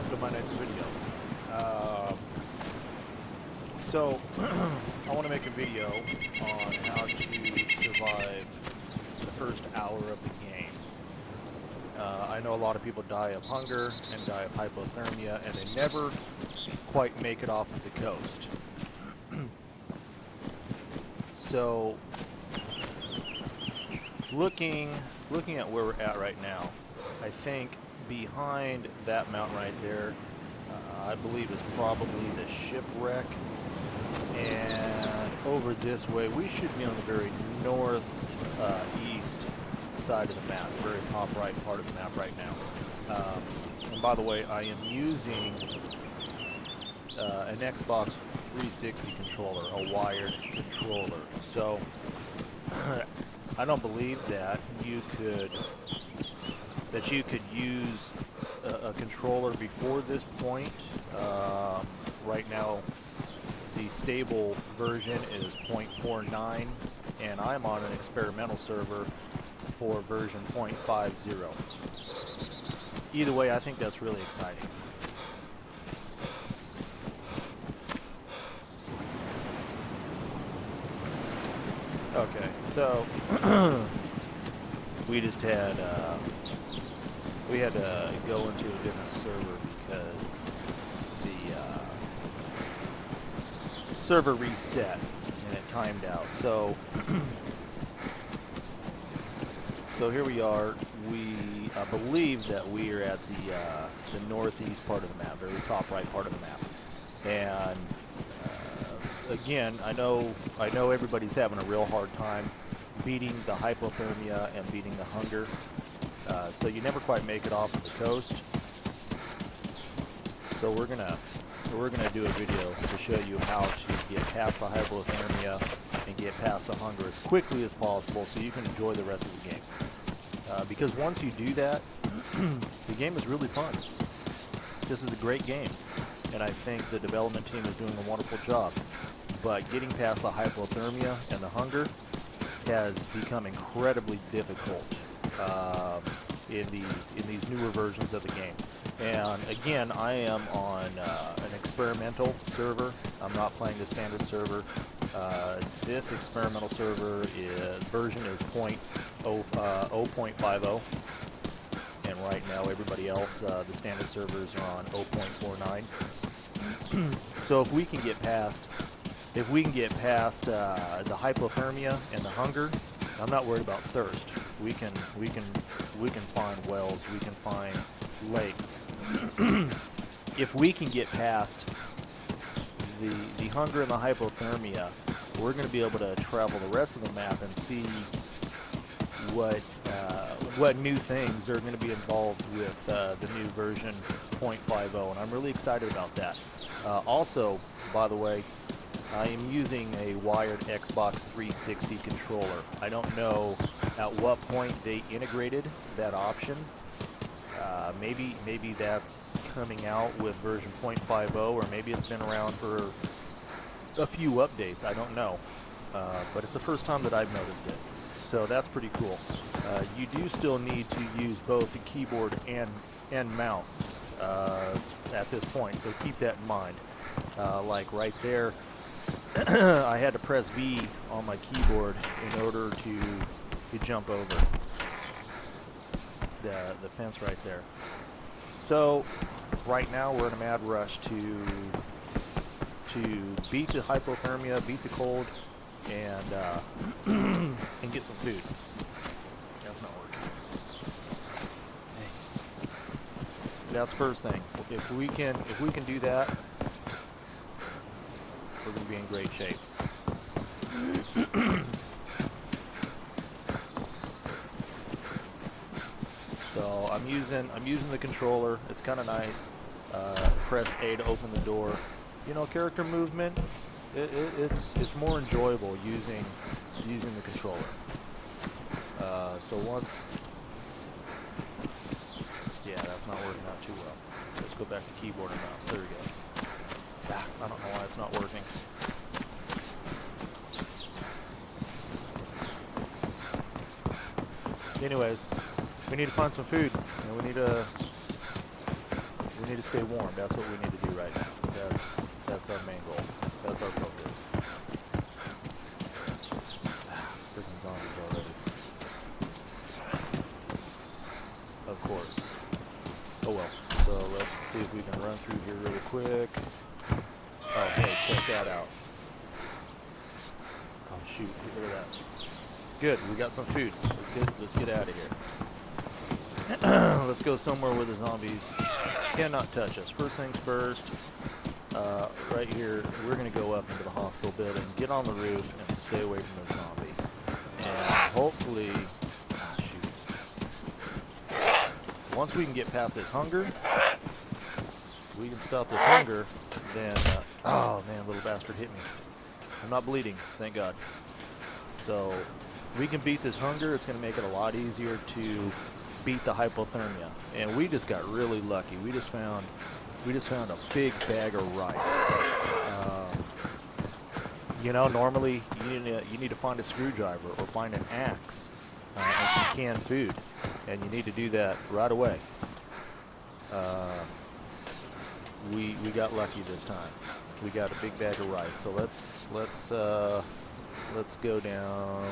welcome to my next video. So, I want to make a video on how to survive the first hour of the game. I know a lot of people die of hunger and die of hypothermia, and they never quite make it off of the coast. So, looking at where we're at right now, I think behind that mountain right there, I believe is probably the shipwreck, and over this way we should be on the very north east side of the map, very top right part of the map right now. And by the way, I am using an Xbox 360 controller, a wired controller. So I don't believe that you could use a controller before this point. Right now, the stable version is 0.49, and I'm on an experimental server for version 0.50. Either way, I think that's really exciting. Okay, so we just had we had to go into a different server because the server reset and it timed out. So so here we are. I believe that we are at the northeast part of the map, very top right part of the map, and again, I know everybody's having a real hard time beating the hypothermia and beating the hunger. So you never quite make it off of the coast. So we're gonna do a video to show you how to get past the hypothermia and get past the hunger as quickly as possible, so you can enjoy the rest of the game. Because once you do that, the game is really fun. This is a great game, and I think the development team is doing a wonderful job. But getting past the hypothermia and the hunger has become incredibly difficult in these newer versions of the game. And again, I am on an experimental server. I'm not playing the standard server. This experimental server version is 0.50, and right now everybody else, the standard servers are on 0.49. So if we can get past the hypothermia and the hunger, I'm not worried about thirst. We can find wells, we can find lakes. If we can get past the hunger and the hypothermia, we're going to be able to travel the rest of the map and see what new things are going to be involved with the new version 0.50, and I'm really excited about that. Also, by the way, I am using a wired Xbox 360 controller. I don't know at what point they integrated that option. Maybe that's coming out with version 0.50, or maybe it's been around for a few updates. I don't know. But it's the first time that I've noticed it. So that's pretty cool. You do still need to use both the keyboard and mouse at this point, so keep that in mind. Like right there, I had to press V on my keyboard in order to jump over the fence right there. So right now we're in a mad rush to beat the hypothermia, beat the cold, and and get some food. That's not working. Hey. That's the first thing. If we can do that, we're gonna be in great shape. So I'm using the controller. It's kind of nice. Press A to open the door. You know, character movement. It's more enjoyable using the controller. So once, yeah, that's not working out too well. Let's go back to keyboard and mouse. There we go. I don't know why it's not working. Anyways, we need to find some food, and we need need to stay warm. That's what we need to do right now. That's our main goal. That's our focus. Freaking zombies already. Of course. Oh well. So let's see if we can run through here really quick. Oh hey, check that out. Oh shoot, look at that. Good, we got some food. Let's get out of here. Let's go somewhere where the zombies cannot touch us. First things first, right here, we're gonna go up into the hospital building, get on the roof, and stay away from the zombie. And hopefully, once we can get past this hunger, we can stop this hunger, then, oh man, little bastard hit me. I'm not bleeding, thank God. So, we can beat this hunger. It's going to make it a lot easier to beat the hypothermia. And we just got really lucky. We just found a big bag of rice. You know, normally you need to find a screwdriver or find an axe and some canned food, and you need to do that right away. We got lucky this time. We got a big bag of rice. So let's go down.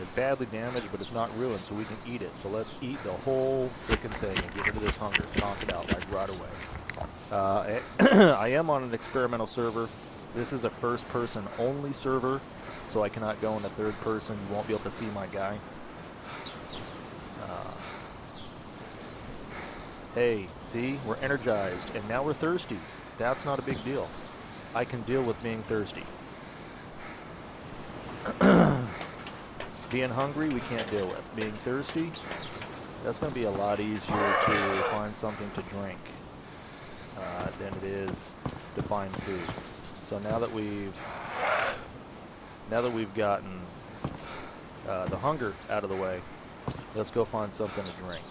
It's badly damaged, but it's not ruined, so we can eat it. So let's eat the whole frickin' thing and get rid of this hunger. Knock it out like right away. I am on an experimental server. This is a first-person only server, so I cannot go in a third person. You won't be able to see my guy. Hey, see? We're energized, and now we're thirsty. That's not a big deal. I can deal with being thirsty. Being hungry, we can't deal with. Being thirsty, that's going to be a lot easier to find something to drink than it is to find food. So now that we've gotten the hunger out of the way, let's go find something to drink.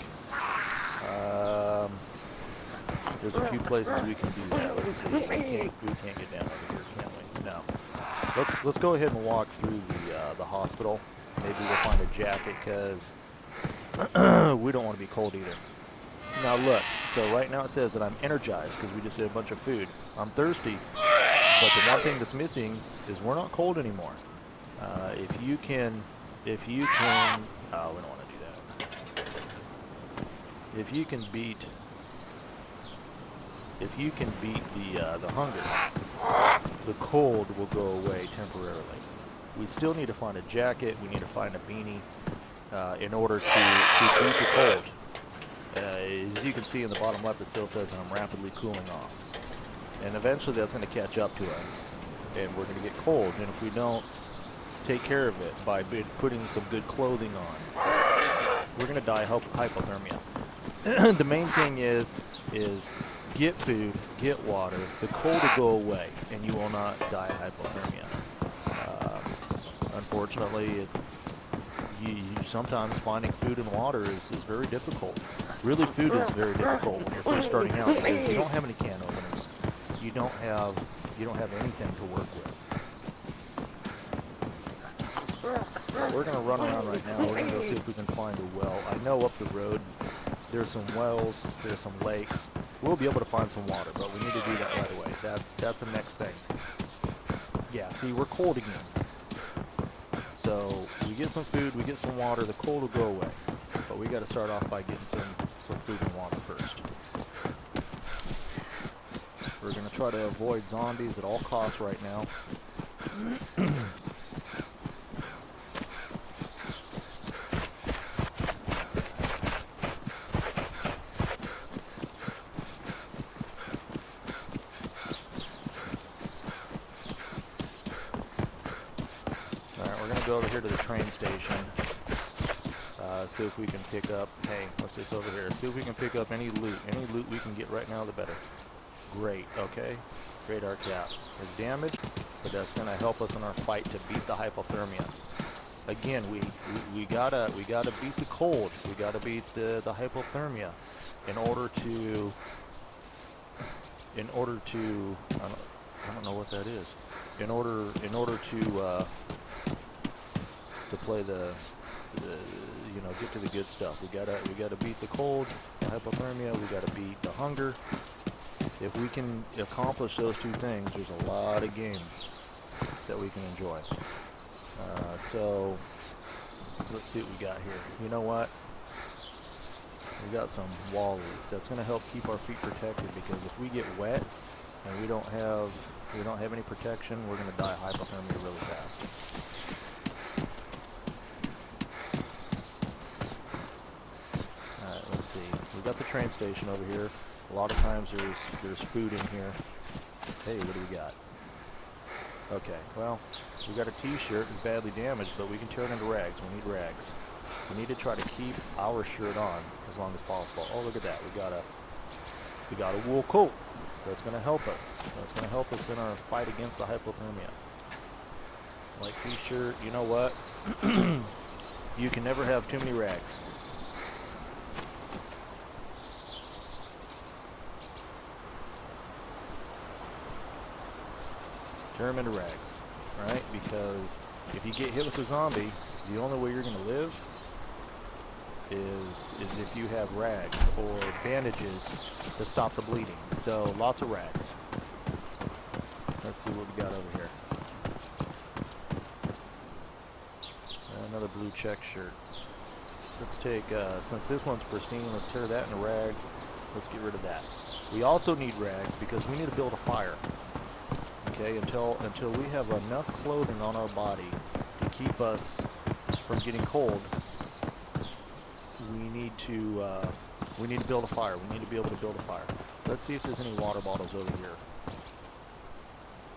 There's a few places we can do that. Let's see. We can't get down over here, can we? No. Let's go ahead and walk through the hospital. Maybe we'll find a jacket, because we don't want to be cold either. Now look, so right now it says that I'm energized because we just did a bunch of food. I'm thirsty, but the one thing that's missing is we're not cold anymore. If you can, oh, we don't want to do that. If you can beat the hunger, the cold will go away temporarily. We still need to find a jacket. We need to find a beanie in order to beat the cold. As you can see in the bottom left, it still says that I'm rapidly cooling off. And eventually that's going to catch up to us, and we're going to get cold. And if we don't take care of it by putting some good clothing on, we're going to die hypothermia. The main thing is get food, get water, the cold will go away, and you will not die hypothermia. Unfortunately, sometimes finding food and water is very difficult. Really, food is very difficult when you're first starting out, because you don't have any can openers. You don't have anything to work with. We're gonna run around right now. We're gonna go see if we can find a well. I know up the road there's some wells, there's some lakes. We'll be able to find some water, but we need to do that right away. That's the next thing. Yeah, see, we're cold again. So we get some food, we get some water, the cold will go away. But we got to start off by getting some food and water first. We're going to try to avoid zombies at all costs right now. Go over here to the train station, see if we can pick up, hey, what's this over here? See if we can pick up any loot. Any loot we can get right now, the better. Great, okay. Radar cap is damaged, but that's going to help us in our fight to beat the hypothermia. Again, we gotta beat the cold. We gotta beat the hypothermia in order to I don't know what that is. In order to play you know, get to the good stuff. We gotta beat the cold, the hypothermia. We gotta beat the hunger. If we can accomplish those two things, there's a lot of games that we can enjoy. So let's see what we got here. You know what? We got some wallies. That's going to help keep our feet protected, because if we get wet and we don't have any protection, we're going to die of hypothermia really fast. All right, let's see. We got the train station over here. A lot of times there's food in here. Hey, what do we got? Okay, well, we got a t-shirt. It's badly damaged, but we can turn it into rags. We need rags. We need to try to keep our shirt on as long as possible. Oh, look at that. We got a wool coat. That's going to help us. That's going to help us in our fight against the hypothermia. Like t-shirt, you know what? You can never have too many rags. Turn them into rags, right? Because if you get hit with a zombie, the only way you're going to live is if you have rags or bandages to stop the bleeding. So lots of rags. Let's see what we got over here. Another blue check shirt. Let's take, since this one's pristine, let's tear that into rags. Let's get rid of that. We also need rags because we need to build a fire. Okay, until we have enough clothing on our body to keep us from getting cold, we need to build a fire. We need to be able to build a fire. Let's see if there's any water bottles over here.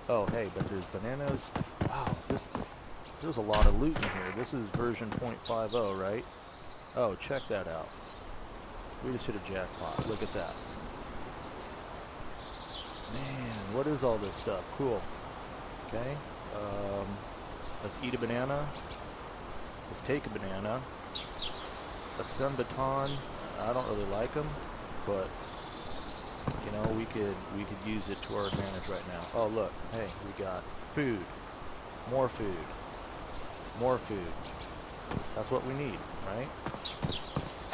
Oh, hey, but there's bananas. Wow, there's a lot of loot in here. This is version 0.50, right? Oh, check that out. We just hit a jackpot. Look at that. Man, what is all this stuff? Cool. Okay. Let's eat a banana. Let's take a banana. A stun baton. I don't really like them, but you know, we could use it to our advantage right now. Oh look, hey, we got food, more food, more food. That's what we need, right?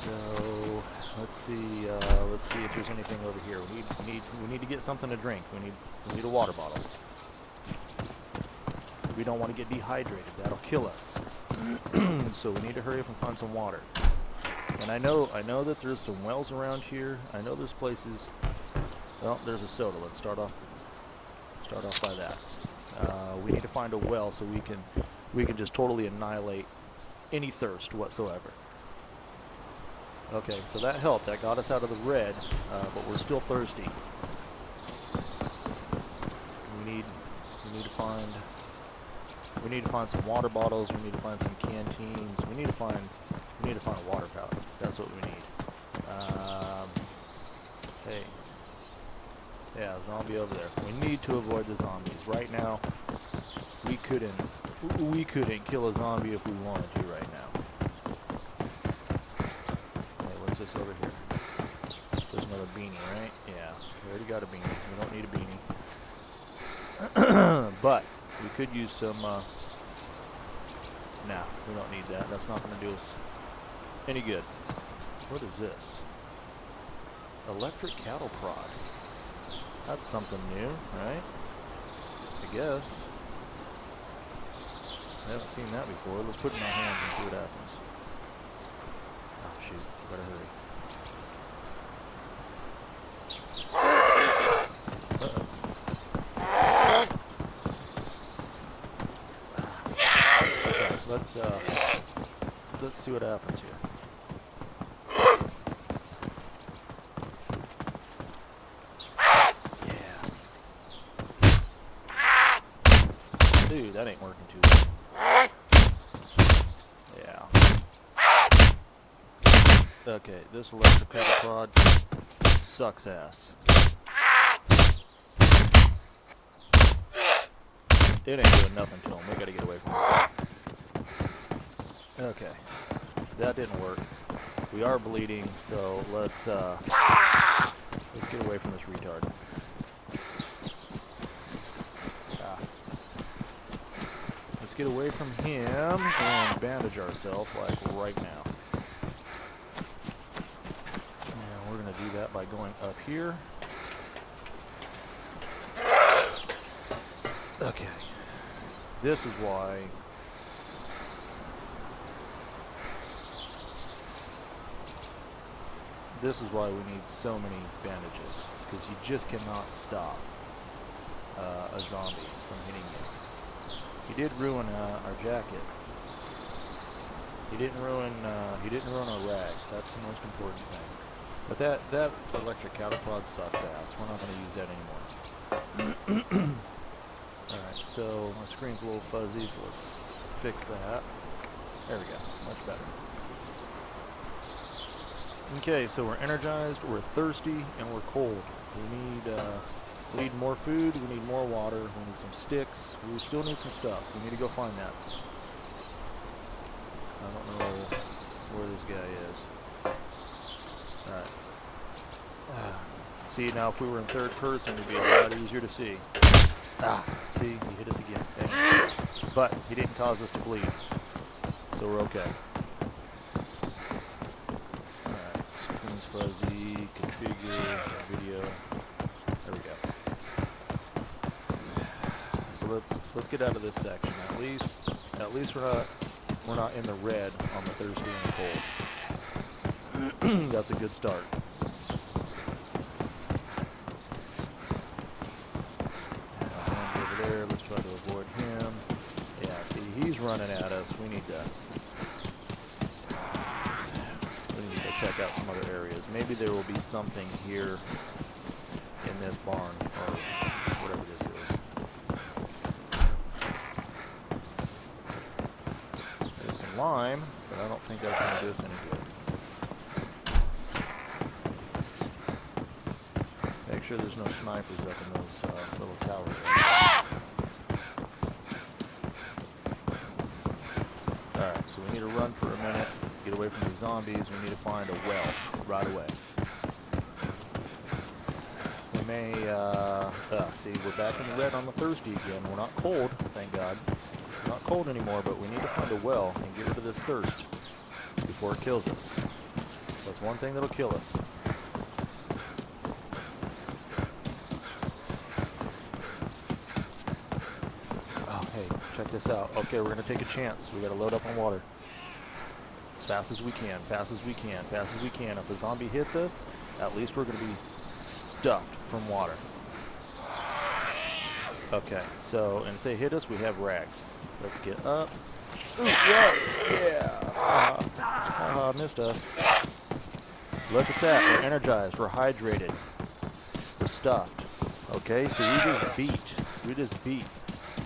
So let's see if there's anything over here. We need to get something to drink. We need a water bottle. We don't want to get dehydrated. That'll kill us. So we need to hurry up and find some water. And I know that there's some wells around here. I know there's places. Well, there's a soda. Let's start off by that. We need to find a well so we can just totally annihilate any thirst whatsoever. Okay, so that helped. That got us out of the red, but we're still thirsty. We need to find some water bottles. We need to find some canteens. We need to find a water fountain. That's what we need. Hey, yeah, zombie over there. We need to avoid the zombies right now. We couldn't kill a zombie if we wanted to right now. Hey, what's this over here? There's another beanie, right? Yeah, we already got a beanie. We don't need a beanie. But we could use some, nah, we don't need that. That's not going to do us any good. What is this? Electric cattle prod. That's something new, right? I guess. I haven't seen that before. Let's put it in my hands and see what happens. Oh shoot, better hurry. Let's see what happens here. Yeah. Dude, that ain't working too well. Yeah. Okay, this electric cattle prod sucks ass. It ain't doing nothing to him. We gotta get away from this. Okay, that didn't work. We are bleeding, so let's get away from this retard. Let's get away from him and bandage ourselves like right now. that by going up here. Okay. This is why we need so many bandages, because you just cannot stop a zombie from hitting you. He did ruin our jacket. He didn't ruin our rags. That's the most important thing. But that electric catapod sucks ass. We're not going to use that anymore. Alright, so my screen's a little fuzzy, so let's fix that. There we go. Much better. Okay, so we're energized, we're thirsty, and we're cold. We need more food, we need more water, we need some sticks, we still need some stuff. We need to go find that. I don't know where this guy is. Alright. See, now if we were in third person, it'd be a lot easier to see. See, he hit us again. Dang. But he didn't cause us to bleed, so we're okay. Alright, screen's fuzzy, configure, video. There we go. So let's get out of this section. At least we're not in the red on the thirsty and the cold. That's a good start. Over there, let's try to avoid him. Yeah, see, he's running at us. We need to check out some other areas. Maybe there will be something here in this barn, or whatever this is. There's some lime, but I don't think that's going to do us any good. Make sure there's no snipers up in those little towers. Alright, so we need to run for a minute, get away from the zombies. We need to find a well right away. We may, see, we're back in the red on the thirsty again. We're not cold, thank God. We're not cold anymore, but we need to find a well and get rid of this thirst before it kills us. That's one thing that'll kill us. Check this out. Okay, we're going to take a chance. We got to load up on water. As fast as we can, fast as we can, fast as we can. If a zombie hits us, at least we're going to be stuffed from water. Okay, so, and if they hit us, we have rags. Let's get up. Ooh, yeah! Missed us. Look at that. We're energized. We're hydrated. We're stuffed. Okay, so we just beat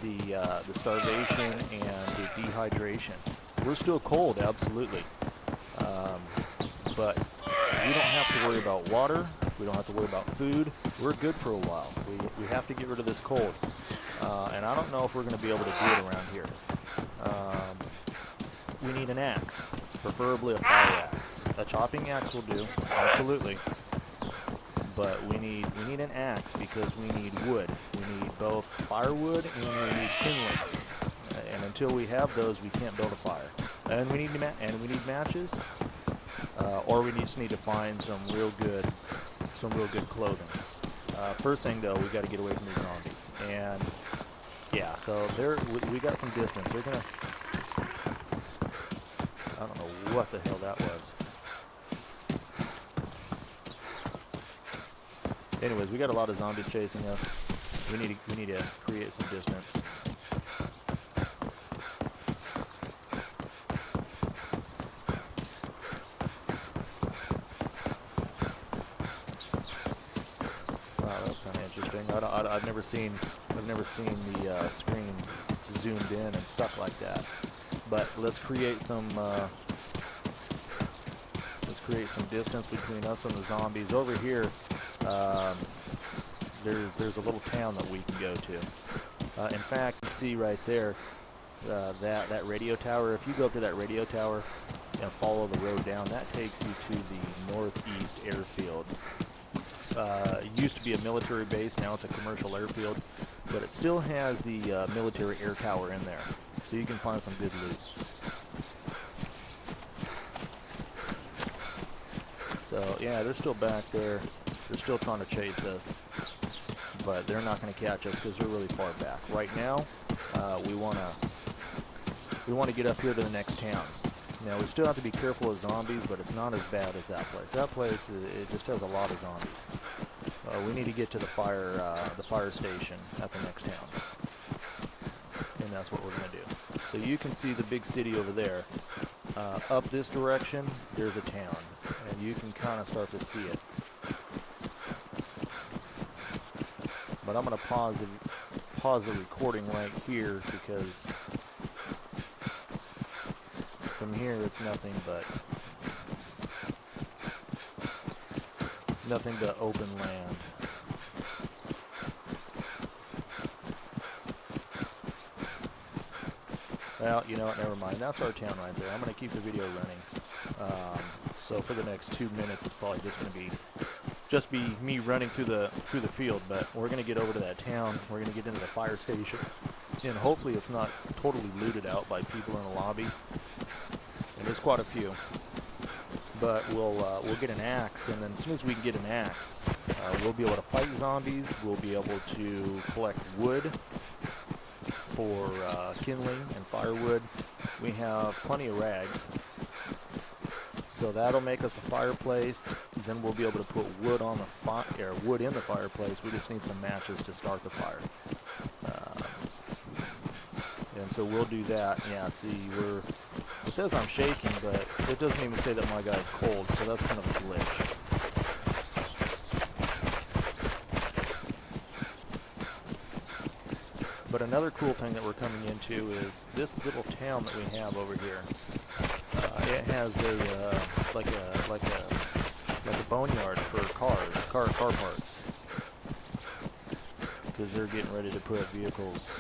the starvation and the dehydration. We're still cold, absolutely, but we don't have to worry about water. We don't have to worry about food. We're good for a while. We have to get rid of this cold, and I don't know if we're going to be able to do it around here. We need an axe, preferably a fire axe. A chopping axe will do, absolutely. But we need an axe because we need wood. We need both firewood and we need kindling. And until we have those, we can't build a fire. And we need matches, or we just need to find some real good clothing. First thing though, we got to get away from these zombies. And yeah, so we got some distance. They're gonna. I don't know what the hell that was. Anyways, we got a lot of zombies chasing us. We need to create some distance. Wow, that was kind of interesting. I've never seen the screen zoomed in and stuff like that. But let's create some distance between us and the zombies. Over here, there's a little town that we can go to. In fact, you see right there that radio tower. If you go up to that radio tower and follow the road down, that takes you to the northeast airfield. It used to be a military base, now it's a commercial airfield, but it still has the military air tower in there, so you can find some good loot. So So yeah, they're still back there. They're still trying to chase us, but they're not going to catch us because they're really far back. Right now, we want to get up here to the next town. Now we still have to be careful of zombies, but it's not as bad as that place. That place, it just has a lot of zombies. We need to get to the fire station at the next town, and that's what we're going to do. So you can see the big city over there. Up this direction, there's a town, and you can kind of start to see it. But I'm going to pause the recording right here because from here it's nothing but open land. Well, you know what, never mind. That's our town right there. I'm going to keep the video running. So for the next 2 minutes, it's probably just be me running through the field. But we're going to get over to that town. We're going to get into the fire station, and hopefully it's not totally looted out by people in the lobby. And there's quite a few. But we'll get an axe, and then as soon as we can get an axe, we'll be able to fight zombies. We'll be able to collect wood for kindling and firewood. We have plenty of rags, so that'll make us a fireplace. Then we'll be able to put wood on the wood in the fireplace. We just need some matches to start the fire, and so we'll do that. Yeah, see, it says I'm shaking, but it doesn't even say that my guy's cold, so that's kind of a glitch. But another cool thing that we're coming into is this little town that we have over here. It has like a boneyard for car parts, because they're getting ready to put vehicles,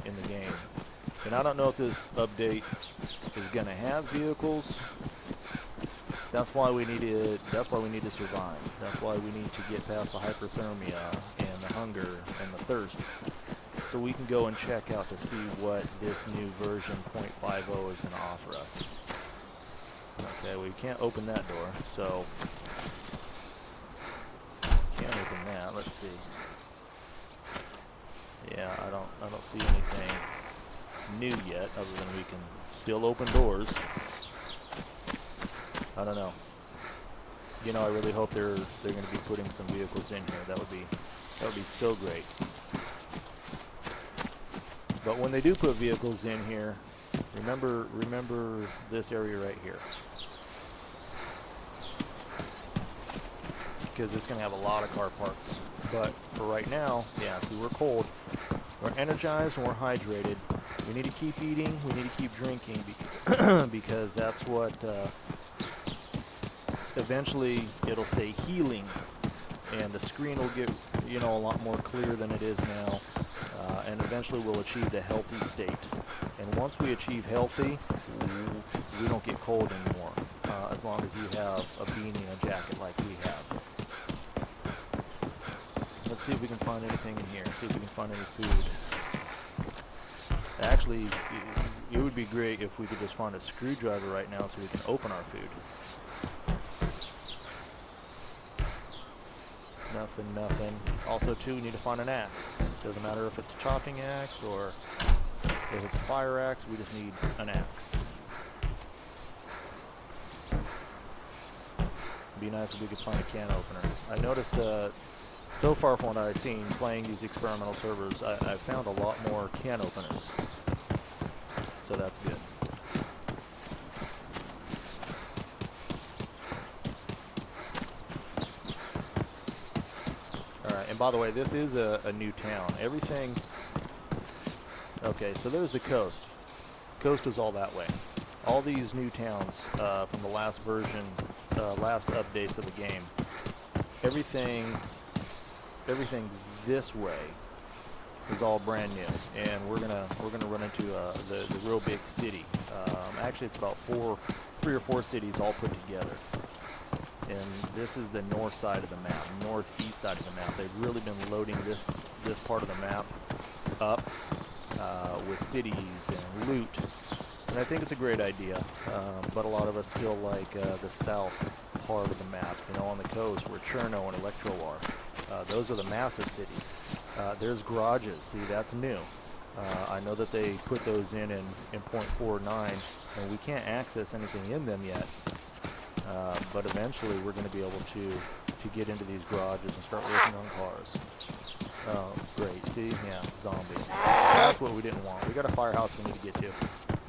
in the game. And I don't know if this update is going to have vehicles. That's why we need to survive. That's why we need to get past the hypothermia and the hunger and the thirst, so we can go and check out to see what this new version 0.50 is going to offer us. Okay, we can't open that door, so can't open that. Let's see. Yeah, I don't see anything new yet, other than we can still open doors. I don't know. I really hope they're going to be putting some vehicles in here. That would be so great. But when they do put vehicles in here, remember this area right here, because it's going to have a lot of car parts. But for right now, yeah, see, we're cold, we're energized, and we're hydrated. We need to keep eating, we need to keep drinking, because that's what eventually it'll say healing, and the screen will get a lot more clear than it is now. And eventually we'll achieve the healthy state. And once we achieve healthy, we don't get cold anymore, as long as you have a beanie and a jacket like we have. Let's see if we can find anything in here, see if we can find any food. Actually, it would be great if we could just find a screwdriver right now so we can open our food. Nothing. Also, too, we need to find an axe. Doesn't matter if it's a chopping axe or if it's a fire axe, we just need an axe. It'd be nice if we could find a can opener. I noticed so far from what I've seen playing these experimental servers, I've found a lot more can openers. So that's good. And by the way, this is a new town. Everything... Okay, so there's the coast. Coast is all that way. All these new towns from the last version, last updates of the game, everything this way is all brand new. And we're gonna run into the real big city. Actually, it's about 3 or 4 cities all put together. And this is the north side of the map, northeast side of the map. They've really been loading this part of the map up with cities and loot And I think it's a great idea, but a lot of us still like the south part of the map, you know, on the coast where Cherno and Electro are. Those are the massive cities. There's garages. See, that's new. I know that they put those in 0.49, and we can't access anything in them yet. But eventually we're going to be able to get into these garages and start working on cars. Oh, great. See? Yeah, zombie. That's what we didn't want. We got a firehouse we need to get to.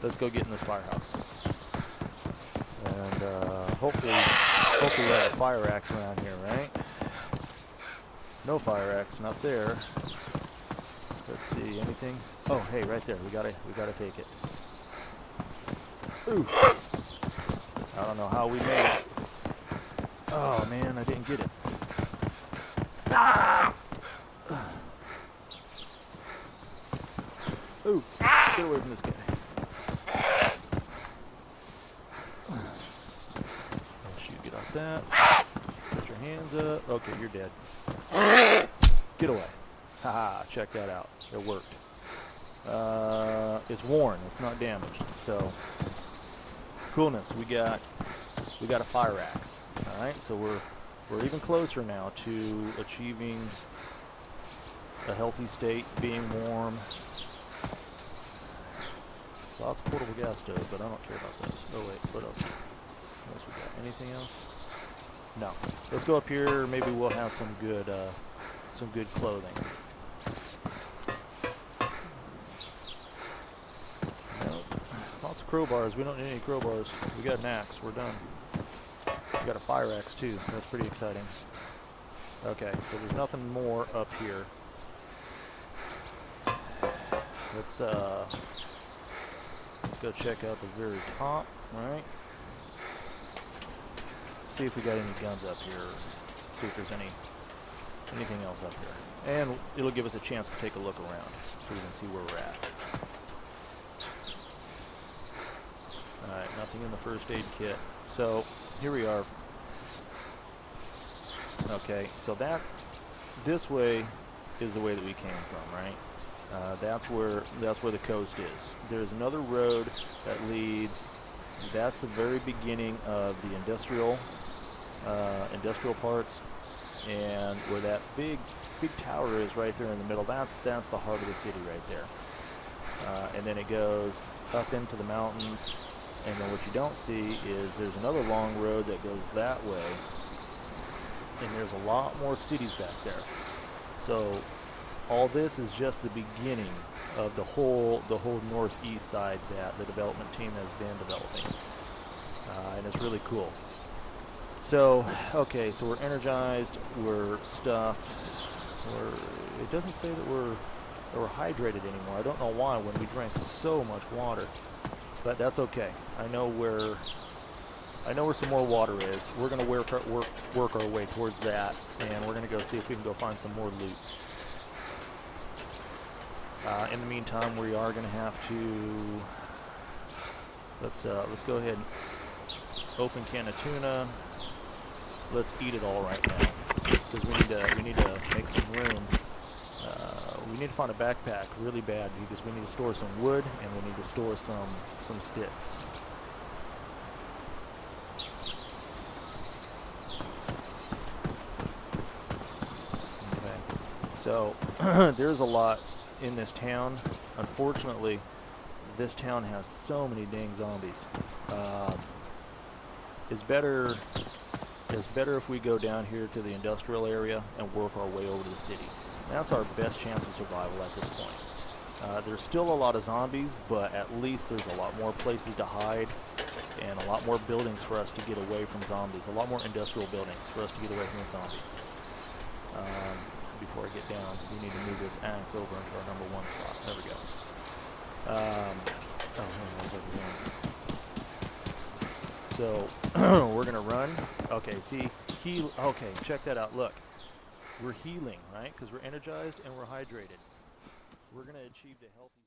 Let's go get in this firehouse. And hopefully we have a fire axe around here, right? No fire axe, not there. Let's see, anything? Oh, hey, right there. We gotta take it. Ooh. I don't know how we made it. Oh man, I didn't get it. Ah! Ooh, get away from this guy. Oh shoot, get off that. Put your hands up. Okay, you're dead. Get away. Haha, check that out. It worked. It's worn, it's not damaged. So coolness, we got a fire axe. Alright, so we're even closer now to achieving a healthy state, being warm. Lots of portable gas stove, but I don't care about those. Oh wait, what else? What else we got? Anything else? No. Let's go up here, maybe we'll have some good clothing. Nope. Lots of crowbars. We don't need any crowbars. We got an axe. We're done. We got a fire axe too. That's pretty exciting. Okay, so there's nothing more up here. Let's go check out the very top, right? See if we got any guns up here. See if there's anything else up here. And it'll give us a chance to take a look around so we can see where we're at. Alright, nothing in the first aid kit. So here we are. Okay, so this way is the way that we came from, right? That's where the coast is. There's another road that leads. That's the very beginning of the industrial parts, and where that big tower is right there in the middle. That's the heart of the city right there. And then it goes up into the mountains, and then what you don't see is there's another long road that goes that way, and there's a lot more cities back there. So all this is just the beginning of the whole northeast side that the development team has been developing, and it's really cool. So okay, so we're energized, we're stuffed, it doesn't say that we're hydrated anymore. I don't know why when we drank so much water, but that's okay. I know where some more water is. We're gonna work our way towards that, and we're gonna go see if we can go find some more loot. In the meantime, we are going to have to let's go ahead and open can of tuna. Let's eat it all right now because we need to make some room. We need to find a backpack really bad because we need to store some wood and we need to store some sticks. Okay, so there's a lot in this town. Unfortunately, this town has so many dang zombies. It's better if we go down here to the industrial area and work our way over to the city. That's our best chance of survival at this point. There's still a lot of zombies, but at least there's a lot more places to hide and a lot more buildings for us to get away from zombies. A lot more industrial buildings for us to get away from the zombies. Before I get down, we need to move this axe over into our number 1 spot. There we go. So we're gonna run. Okay, see, heal. Okay, check that out. Look, we're healing, right? Because we're energized and we're hydrated. We're gonna achieve the healthy.